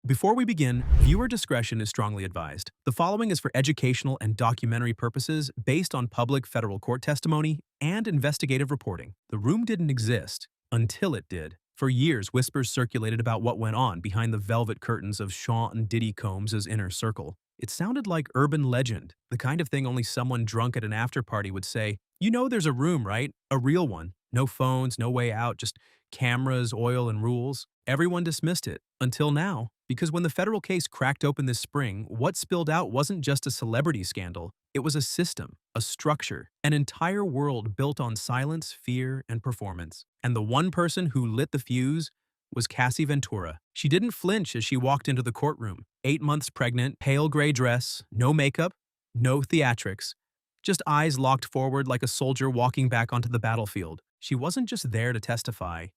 Before we begin, viewer discretion is strongly advised. The following is for educational and documentary purposes based on public federal court testimony and investigative reporting. The room didn't exist until it did. For years, whispers circulated about what went on behind the velvet curtains of Sean and Diddy Combs' inner circle. It sounded like urban legend, the kind of thing only someone drunk at an after-party would say. You know there's a room, right? A real one. No phones, no way out, just cameras, oil, and rules. Everyone dismissed it, until now. Because when the federal case cracked open this spring, what spilled out wasn't just a celebrity scandal. It was a system, a structure, an entire world built on silence, fear, and performance. And the one person who lit the fuse was Cassie Ventura. She didn't flinch as she walked into the courtroom. 8 months pregnant, pale gray dress, no makeup, no theatrics. Just eyes locked forward like a soldier walking back onto the battlefield. She wasn't just there to testify.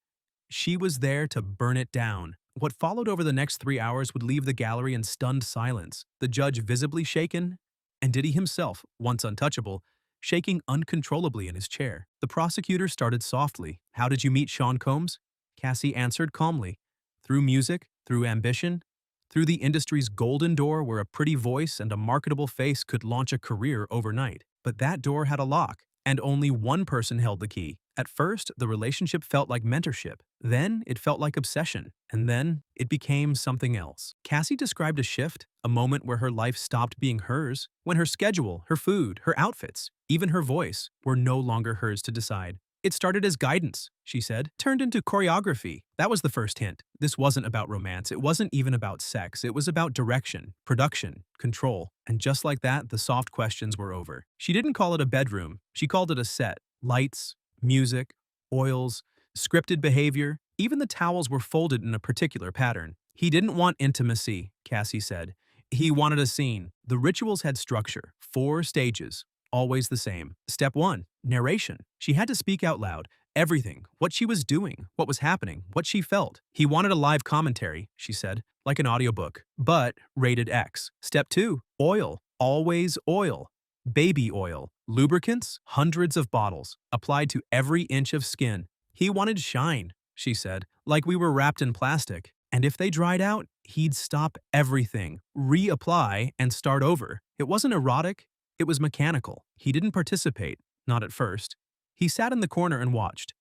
She was there to burn it down. What followed over the next 3 hours would leave the gallery in stunned silence, the judge visibly shaken, and Diddy himself, once untouchable, shaking uncontrollably in his chair. The prosecutor started softly. How did you meet Sean Combs? Cassie answered calmly. Through music, through ambition, through the industry's golden door where a pretty voice and a marketable face could launch a career overnight. But that door had a lock, and only one person held the key. At first, the relationship felt like mentorship. Then, it felt like obsession. And then, it became something else. Cassie described a shift, a moment where her life stopped being hers, when her schedule, her food, her outfits, even her voice, were no longer hers to decide. It started as guidance, she said, turned into choreography. That was the first hint. This wasn't about romance. It wasn't even about sex. It was about direction, production, control. And just like that, the soft questions were over. She didn't call it a bedroom. She called it a set. Lights, music, oils, scripted behavior. Even the towels were folded in a particular pattern. He didn't want intimacy, Cassie said. He wanted a scene. The rituals had structure. 4 stages. Always the same. Step 1, narration. She had to speak out loud. Everything. What she was doing. What was happening. What she felt. He wanted a live commentary, she said, like an audiobook, but rated X. Step 2, oil. Always oil. Baby oil. Lubricants, hundreds of bottles, applied to every inch of skin. He wanted shine, she said, like we were wrapped in plastic. And if they dried out, he'd stop everything, reapply, and start over. It wasn't erotic. It was mechanical. He didn't participate, not at first. He sat in the corner and watched.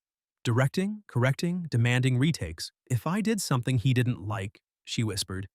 Directing, correcting, demanding retakes. If I did something he didn't like, she whispered,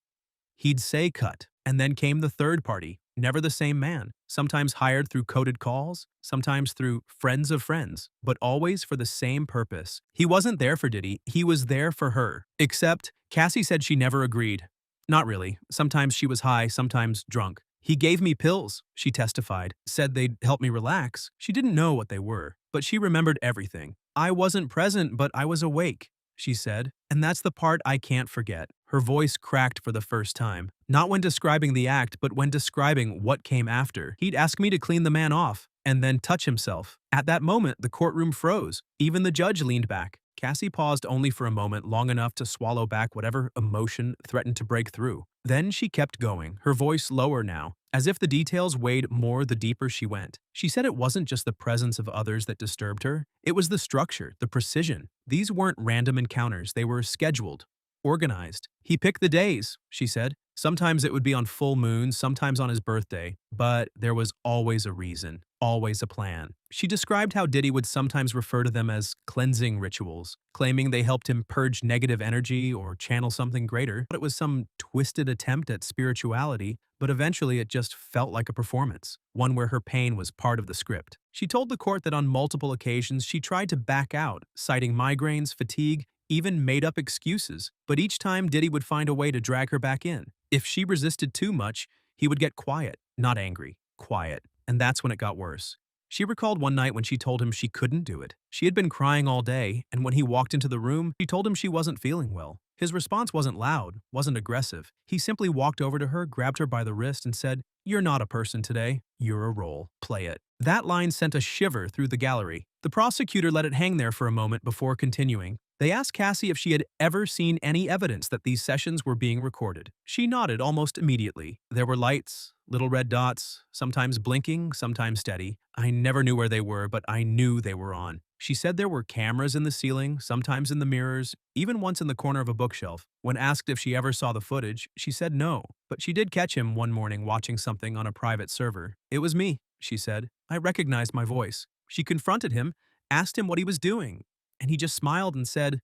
he'd say cut. And then came the third party, never the same man, sometimes hired through coded calls, sometimes through friends of friends, but always for the same purpose. He wasn't there for Diddy, he was there for her. Except, Cassie said she never agreed. Not really. Sometimes she was high, sometimes drunk. He gave me pills, she testified, said they'd help me relax. She didn't know what they were, but she remembered everything. I wasn't present, but I was awake, she said, and that's the part I can't forget. Her voice cracked for the first time. Not when describing the act, but when describing what came after. He'd ask me to clean the man off, and then touch himself. At that moment, the courtroom froze. Even the judge leaned back. Cassie paused only for a moment, long enough to swallow back whatever emotion threatened to break through. Then she kept going, her voice lower now, as if the details weighed more the deeper she went. She said it wasn't just the presence of others that disturbed her. It was the structure, the precision. These weren't random encounters. They were scheduled, organized. He picked the days, she said. Sometimes it would be on full moon, sometimes on his birthday, but there was always a reason, always a plan. She described how Diddy would sometimes refer to them as cleansing rituals, claiming they helped him purge negative energy or channel something greater. But it was some twisted attempt at spirituality, but eventually it just felt like a performance, one where her pain was part of the script. She told the court that on multiple occasions she tried to back out, citing migraines, fatigue, even made up excuses, but each time Diddy would find a way to drag her back in. If she resisted too much, he would get quiet, not angry, quiet, and that's when it got worse. She recalled one night when she told him she couldn't do it. She had been crying all day, and when he walked into the room, she told him she wasn't feeling well. His response wasn't loud, wasn't aggressive. He simply walked over to her, grabbed her by the wrist, and said, "You're not a person today. You're a role. Play it." That line sent a shiver through the gallery. The prosecutor let it hang there for a moment before continuing. They asked Cassie if she had ever seen any evidence that these sessions were being recorded. She nodded almost immediately. There were lights, little red dots, sometimes blinking, sometimes steady. I never knew where they were, but I knew they were on. She said there were cameras in the ceiling, sometimes in the mirrors, even once in the corner of a bookshelf. When asked if she ever saw the footage, she said no, but she did catch him one morning watching something on a private server. "It was me," she said. "I recognized my voice." She confronted him, asked him what he was doing, and he just smiled and said,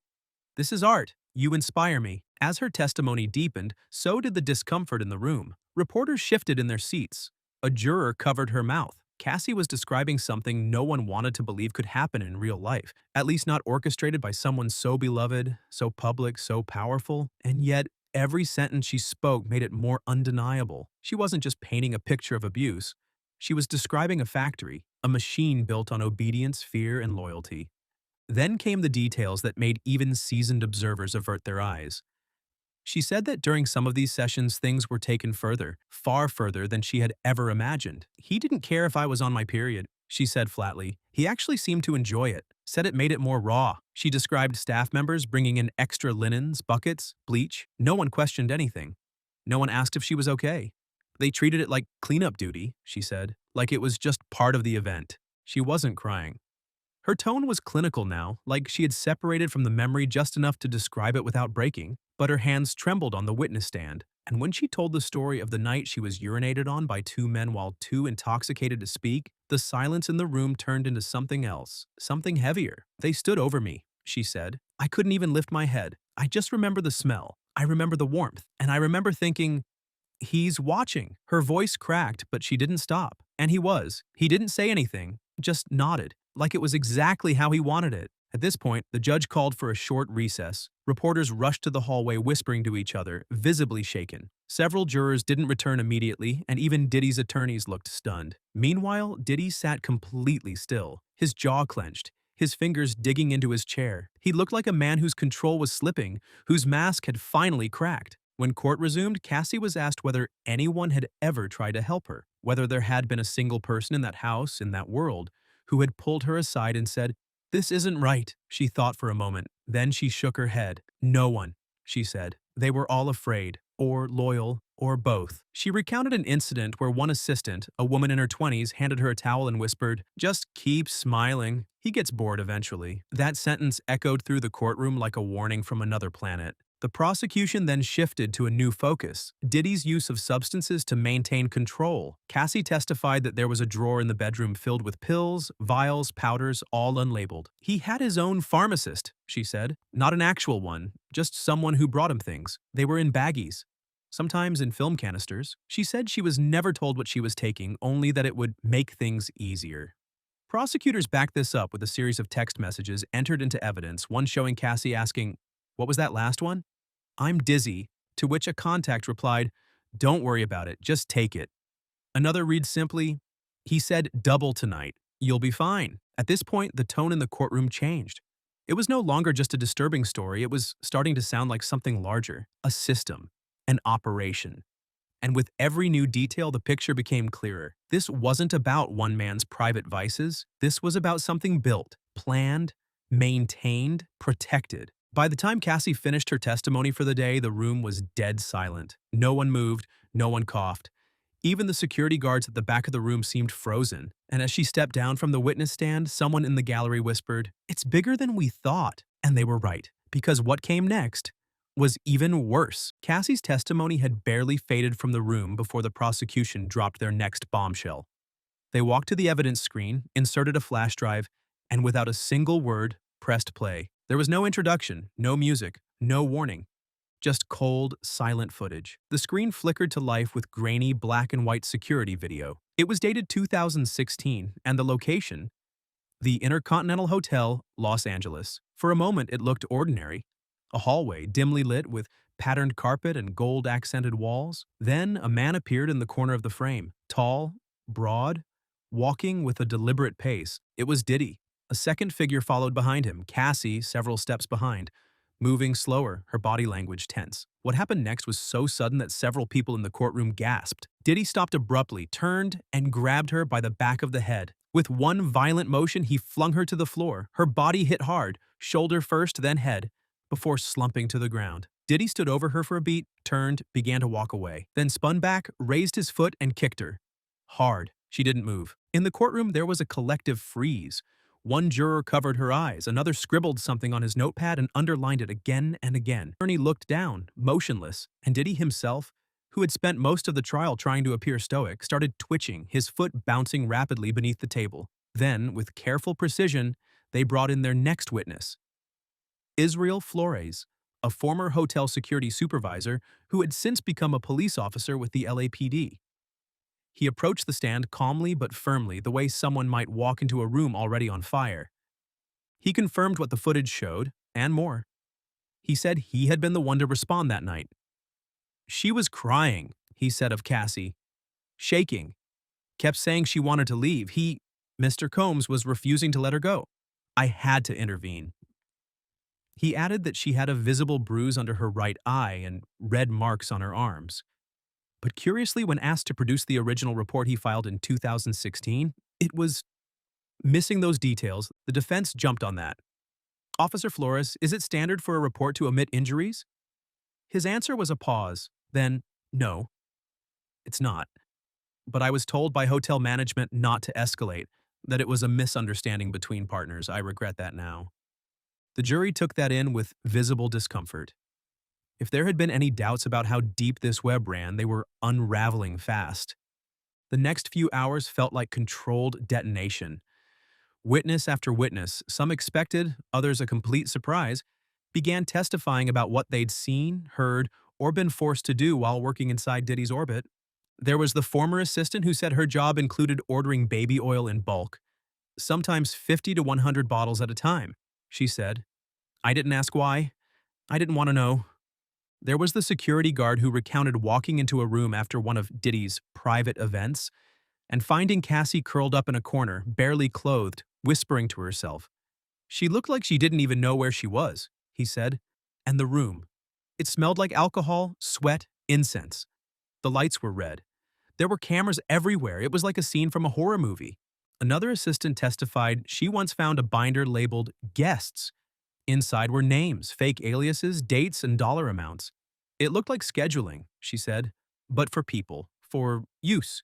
"This is art. You inspire me." As her testimony deepened, so did the discomfort in the room. Reporters shifted in their seats. A juror covered her mouth. Cassie was describing something no one wanted to believe could happen in real life, at least not orchestrated by someone so beloved, so public, so powerful, and yet every sentence she spoke made it more undeniable. She wasn't just painting a picture of abuse. She was describing a factory, a machine built on obedience, fear, and loyalty. Then came the details that made even seasoned observers avert their eyes. She said that during some of these sessions, things were taken further, far further than she had ever imagined. "He didn't care if I was on my period," she said flatly. "He actually seemed to enjoy it, said it made it more raw." She described staff members bringing in extra linens, buckets, bleach. No one questioned anything. No one asked if she was okay. They treated it like cleanup duty, she said, like it was just part of the event. She wasn't crying. Her tone was clinical now, like she had separated from the memory just enough to describe it without breaking, but her hands trembled on the witness stand. And when she told the story of the night she was urinated on by two men while too intoxicated to speak, the silence in the room turned into something else, something heavier. "They stood over me," she said. "I couldn't even lift my head. I just remember the smell. I remember the warmth. And I remember thinking, he's watching." Her voice cracked, but she didn't stop. And he was. He didn't say anything, just nodded, like it was exactly how he wanted it. At this point, the judge called for a short recess. Reporters rushed to the hallway whispering to each other, visibly shaken. Several jurors didn't return immediately, and even Diddy's attorneys looked stunned. Meanwhile, Diddy sat completely still, his jaw clenched, his fingers digging into his chair. He looked like a man whose control was slipping, whose mask had finally cracked. When court resumed, Cassie was asked whether anyone had ever tried to help her, whether there had been a single person in that house, in that world, who had pulled her aside and said, "This isn't right." She thought for a moment. Then she shook her head. "No one," she said. "They were all afraid, or loyal, or both." She recounted an incident where one assistant, a woman in her 20s, handed her a towel and whispered, "Just keep smiling. He gets bored eventually." That sentence echoed through the courtroom like a warning from another planet. The prosecution then shifted to a new focus, Diddy's use of substances to maintain control. Cassie testified that there was a drawer in the bedroom filled with pills, vials, powders, all unlabeled. "He had his own pharmacist," she said. "Not an actual one, just someone who brought him things. They were in baggies, sometimes in film canisters." She said she was never told what she was taking, only that it would make things easier. Prosecutors backed this up with a series of text messages entered into evidence, one showing Cassie asking, "What was that last one?" "I'm dizzy," to which a contact replied, "Don't worry about it, just take it." Another reads simply, "He said double tonight. You'll be fine." At this point, the tone in the courtroom changed. It was no longer just a disturbing story, it was starting to sound like something larger, a system, an operation. And with every new detail, the picture became clearer. This wasn't about one man's private vices. This was about something built, planned, maintained, protected. By the time Cassie finished her testimony for the day, the room was dead silent. No one moved, no one coughed. Even the security guards at the back of the room seemed frozen. And as she stepped down from the witness stand, someone in the gallery whispered, "It's bigger than we thought." And they were right, because what came next was even worse. Cassie's testimony had barely faded from the room before the prosecution dropped their next bombshell. They walked to the evidence screen, inserted a flash drive, and without a single word, pressed play. There was no introduction, no music, no warning. Just cold, silent footage. The screen flickered to life with grainy black and white security video. It was dated 2016, and the location, the Intercontinental Hotel, Los Angeles. For a moment, it looked ordinary. A hallway, dimly lit with patterned carpet and gold-accented walls. Then a man appeared in the corner of the frame, tall, broad, walking with a deliberate pace. It was Diddy. A second figure followed behind him, Cassie several steps behind, moving slower, her body language tense. What happened next was so sudden that several people in the courtroom gasped. Diddy stopped abruptly, turned, and grabbed her by the back of the head. With one violent motion, he flung her to the floor. Her body hit hard, shoulder first, then head, before slumping to the ground. Diddy stood over her for a beat, turned, began to walk away, then spun back, raised his foot, and kicked her. Hard. She didn't move. In the courtroom, there was a collective freeze. One juror covered her eyes, another scribbled something on his notepad and underlined it again and again. Attorney looked down, motionless, and Diddy himself, who had spent most of the trial trying to appear stoic, started twitching, his foot bouncing rapidly beneath the table. Then, with careful precision, they brought in their next witness, Israel Flores, a former hotel security supervisor who had since become a police officer with the LAPD. He approached the stand calmly but firmly, the way someone might walk into a room already on fire. He confirmed what the footage showed, and more. He said he had been the one to respond that night. She was crying, he said of Cassie, shaking, kept saying she wanted to leave. Mr. Combs, was refusing to let her go. I had to intervene. He added that she had a visible bruise under her right eye and red marks on her arms. But curiously, when asked to produce the original report he filed in 2016, it was missing those details. The defense jumped on that. Officer Flores, is it standard for a report to omit injuries? His answer was a pause, then, no, it's not. But I was told by hotel management not to escalate, that it was a misunderstanding between partners. I regret that now. The jury took that in with visible discomfort. If there had been any doubts about how deep this web ran, they were unraveling fast. The next few hours felt like controlled detonation. Witness after witness, some expected, others a complete surprise, began testifying about what they'd seen, heard, or been forced to do while working inside Diddy's orbit. There was the former assistant who said her job included ordering baby oil in bulk, sometimes 50 to 100 bottles at a time. She said, I didn't ask why. I didn't want to know. There was the security guard who recounted walking into a room after one of Diddy's private events and finding Cassie curled up in a corner, barely clothed, whispering to herself. She looked like she didn't even know where she was, he said. And the room. It smelled like alcohol, sweat, incense. The lights were red. There were cameras everywhere. It was like a scene from a horror movie. Another assistant testified she once found a binder labeled guests. Inside were names, fake aliases, dates, and dollar amounts. It looked like scheduling, she said, but for people, for use.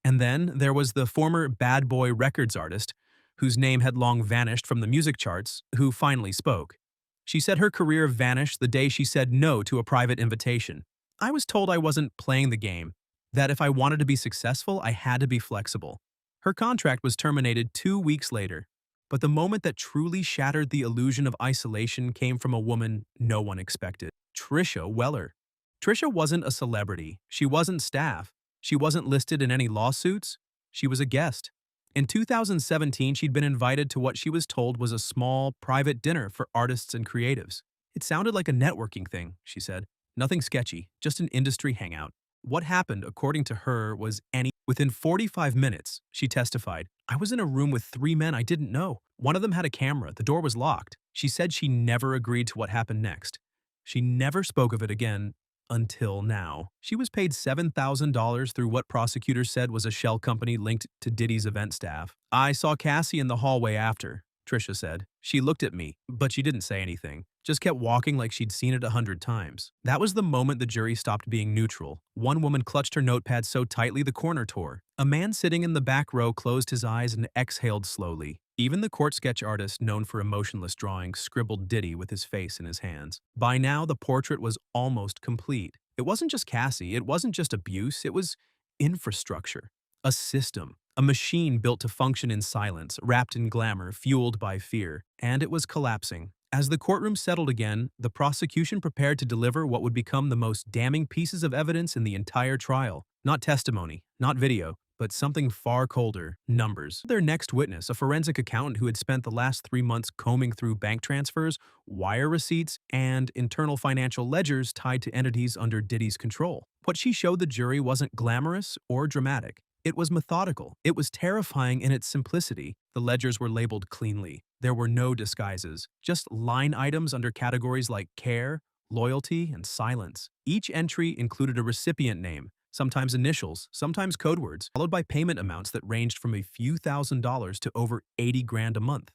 And then there was the former Bad Boy Records artist, whose name had long vanished from the music charts, who finally spoke. She said her career vanished the day she said no to a private invitation. I was told I wasn't playing the game, that if I wanted to be successful, I had to be flexible. Her contract was terminated 2 weeks later, but the moment that truly shattered the illusion of isolation came from a woman no one expected, Trisha Weller. Trisha wasn't a celebrity. She wasn't staff. She wasn't listed in any lawsuits. She was a guest. In 2017, she'd been invited to what she was told was a small, private dinner for artists and creatives. It sounded like a networking thing, she said. Nothing sketchy, just an industry hangout. What happened, according to her, was Within 45 minutes, she testified, I was in a room with 3 men I didn't know. One of them had a camera. The door was locked. She said she never agreed to what happened next. She never spoke of it again until now. She was paid $7,000 through what prosecutors said was a shell company linked to Diddy's event staff. I saw Cassie in the hallway after, Trisha said. She looked at me, but she didn't say anything. Just kept walking like she'd seen it 100 times. That was the moment the jury stopped being neutral. One woman clutched her notepad so tightly the corner tore. A man sitting in the back row closed his eyes and exhaled slowly. Even the court sketch artist, known for emotionless drawing, scribbled Diddy with his face in his hands. By now, the portrait was almost complete. It wasn't just Cassie, it wasn't just abuse, it was infrastructure. A system. A machine built to function in silence, wrapped in glamour, fueled by fear. And it was collapsing. As the courtroom settled again, the prosecution prepared to deliver what would become the most damning pieces of evidence in the entire trial. Not testimony, not video, but something far colder, numbers. Their next witness, a forensic accountant who had spent the last 3 months combing through bank transfers, wire receipts, and internal financial ledgers tied to entities under Diddy's control. What she showed the jury wasn't glamorous or dramatic. It was methodical. It was terrifying in its simplicity. The ledgers were labeled cleanly. There were no disguises, just line items under categories like care, loyalty, and silence. Each entry included a recipient name, sometimes initials, sometimes code words, followed by payment amounts that ranged from a few $1,000s to over 80 grand a month.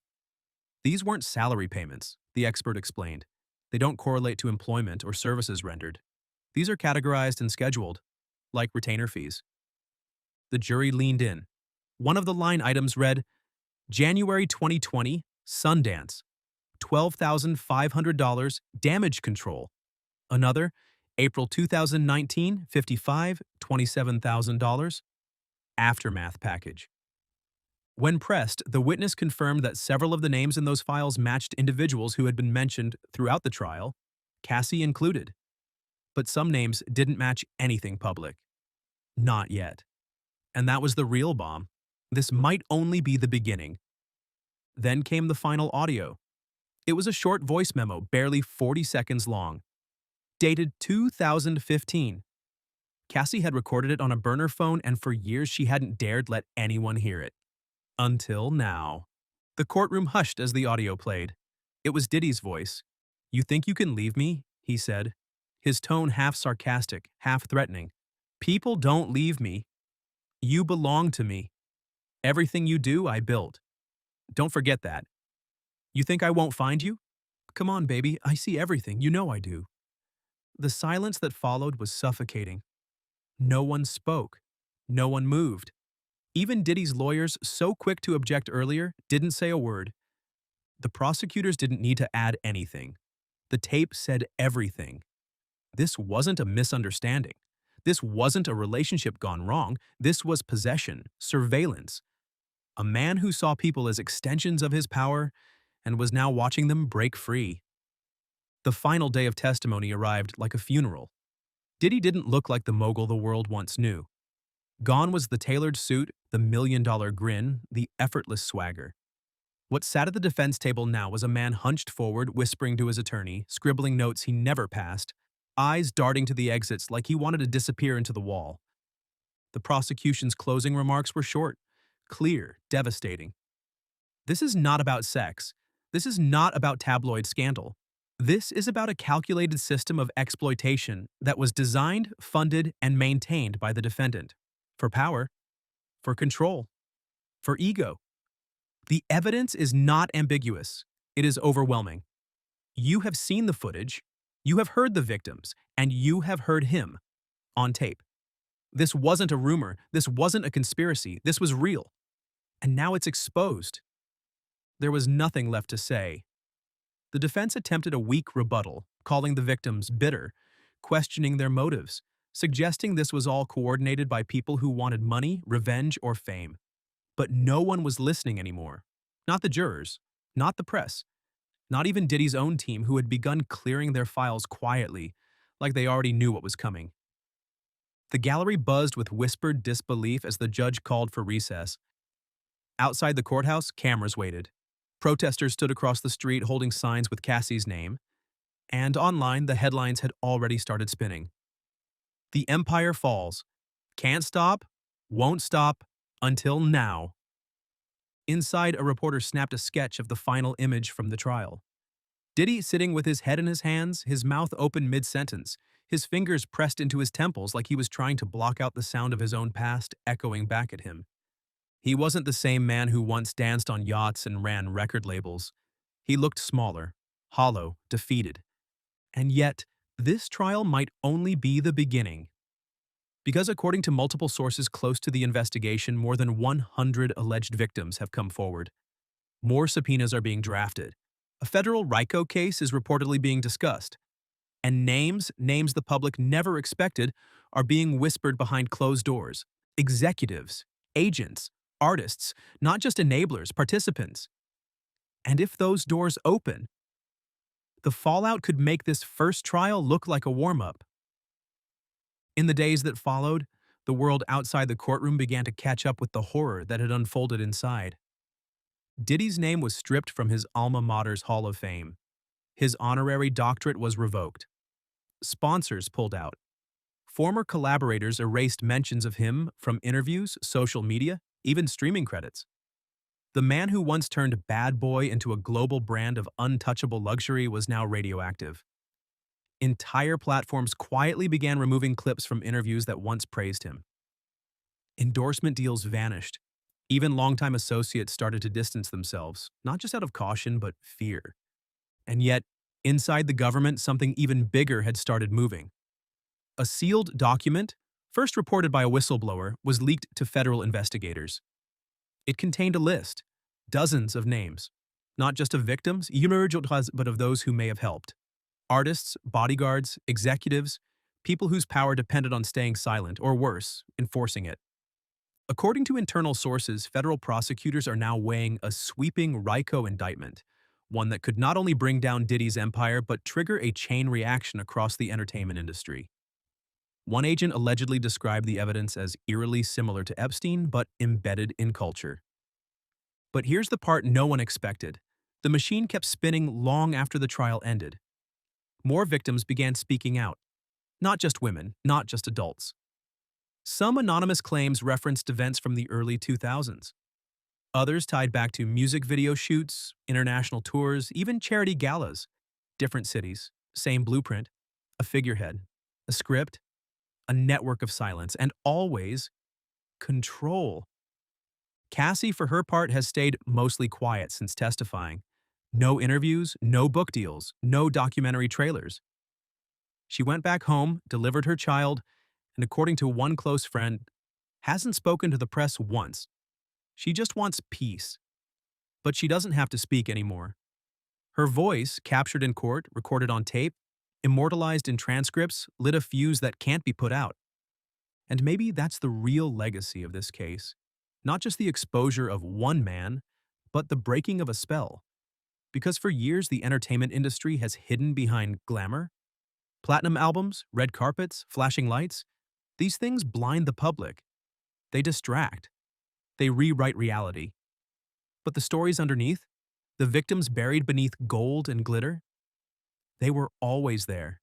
These weren't salary payments, the expert explained. They don't correlate to employment or services rendered. These are categorized and scheduled, like retainer fees. The jury leaned in. One of the line items read, January 2020, Sundance, $12,500 damage control. Another, April 2019, 55, $27,000 aftermath package. When pressed, the witness confirmed that several of the names in those files matched individuals who had been mentioned throughout the trial, Cassie included. But some names didn't match anything public. Not yet. And that was the real bomb. This might only be the beginning. Then came the final audio. It was a short voice memo, barely 40 seconds long. Dated 2015. Cassie had recorded it on a burner phone, and for years she hadn't dared let anyone hear it. Until now. The courtroom hushed as the audio played. It was Diddy's voice. "You think you can leave me?" he said, his tone half sarcastic, half threatening. "People don't leave me. You belong to me. Everything you do, I built. Don't forget that. You think I won't find you? Come on, baby, I see everything. You know I do." The silence that followed was suffocating. No one spoke. No one moved. Even Diddy's lawyers, so quick to object earlier, didn't say a word. The prosecutors didn't need to add anything. The tape said everything. This wasn't a misunderstanding. This wasn't a relationship gone wrong. This was possession, surveillance. A man who saw people as extensions of his power and was now watching them break free. The final day of testimony arrived like a funeral. Diddy didn't look like the mogul the world once knew. Gone was the tailored suit, the million-dollar grin, the effortless swagger. What sat at the defense table now was a man hunched forward, whispering to his attorney, scribbling notes he never passed, eyes darting to the exits like he wanted to disappear into the wall. The prosecution's closing remarks were short, clear, devastating. This is not about sex. This is not about tabloid scandal. This is about a calculated system of exploitation that was designed, funded, and maintained by the defendant. For power, for control, for ego. The evidence is not ambiguous. It is overwhelming. You have seen the footage, you have heard the victims, and you have heard him on tape. This wasn't a rumor. This wasn't a conspiracy. This was real. And now it's exposed. There was nothing left to say. The defense attempted a weak rebuttal, calling the victims bitter, questioning their motives, suggesting this was all coordinated by people who wanted money, revenge, or fame. But no one was listening anymore. Not the jurors, not the press, not even Diddy's own team, who had begun clearing their files quietly, like they already knew what was coming. The gallery buzzed with whispered disbelief as the judge called for recess. Outside the courthouse, cameras waited. Protesters stood across the street holding signs with Cassie's name. And online, the headlines had already started spinning. "The empire falls. Can't stop, won't stop, until now." Inside, a reporter snapped a sketch of the final image from the trial. Diddy sitting with his head in his hands, his mouth open mid-sentence, his fingers pressed into his temples like he was trying to block out the sound of his own past echoing back at him. He wasn't the same man who once danced on yachts and ran record labels. He looked smaller, hollow, defeated. And yet, this trial might only be the beginning. Because according to multiple sources close to the investigation, more than 100 alleged victims have come forward. More subpoenas are being drafted. A federal RICO case is reportedly being discussed. And names the public never expected, are being whispered behind closed doors. Executives, agents, artists, not just enablers, participants. And if those doors open, the fallout could make this first trial look like a warm-up. In the days that followed, the world outside the courtroom began to catch up with the horror that had unfolded inside. Diddy's name was stripped from his alma mater's Hall of Fame. His honorary doctorate was revoked. Sponsors pulled out. Former collaborators erased mentions of him from interviews, social media, even streaming credits. The man who once turned Bad Boy into a global brand of untouchable luxury was now radioactive. Entire platforms quietly began removing clips from interviews that once praised him. Endorsement deals vanished. Even longtime associates started to distance themselves, not just out of caution, but fear. And yet, inside the government, something even bigger had started moving. A sealed document, first reported by a whistleblower, was leaked to federal investigators. It contained a list, Dozens of names. Not just of victims, but of those who may have helped. Artists, bodyguards, executives, people whose power depended on staying silent, or worse, enforcing it. According to internal sources, federal prosecutors are now weighing a sweeping RICO indictment, one that could not only bring down Diddy's empire but trigger a chain reaction across the entertainment industry. One agent allegedly described the evidence as eerily similar to Epstein but embedded in culture. But here's the part no one expected. The machine kept spinning long after the trial ended. More victims began speaking out. Not just women, not just adults. Some anonymous claims referenced events from the early 2000s. Others tied back to music video shoots, international tours, even charity galas. Different cities, same blueprint, a figurehead, a script, a network of silence, and always control. Cassie, for her part, has stayed mostly quiet since testifying. No interviews, no book deals, no documentary trailers. She went back home, delivered her child, and according to one close friend, hasn't spoken to the press once. She just wants peace. But she doesn't have to speak anymore. Her voice, captured in court, recorded on tape, immortalized in transcripts, lit a fuse that can't be put out. And maybe that's the real legacy of this case. Not just the exposure of one man, but the breaking of a spell. Because for years, the entertainment industry has hidden behind glamour. Platinum albums, red carpets, flashing lights. These things blind the public. They distract. They rewrite reality. But the stories underneath, the victims buried beneath gold and glitter, they were always there.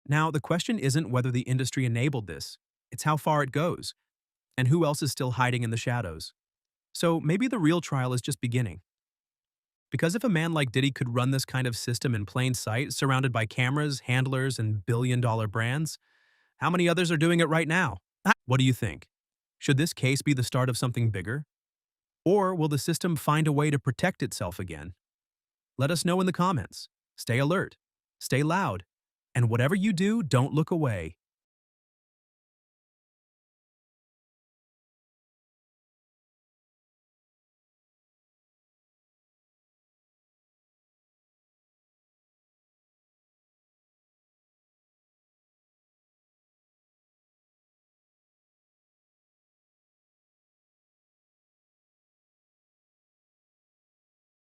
Now, the question isn't whether the industry enabled this, it's how far it goes, and who else is still hiding in the shadows. So maybe the real trial is just beginning. Because if a man like Diddy could run this kind of system in plain sight, surrounded by cameras, handlers, and billion-dollar brands, how many others are doing it right now? What do you think? Should this case be the start of something bigger? Or will the system find a way to protect itself again? Let us know in the comments. Stay alert, stay loud, and whatever you do, don't look away.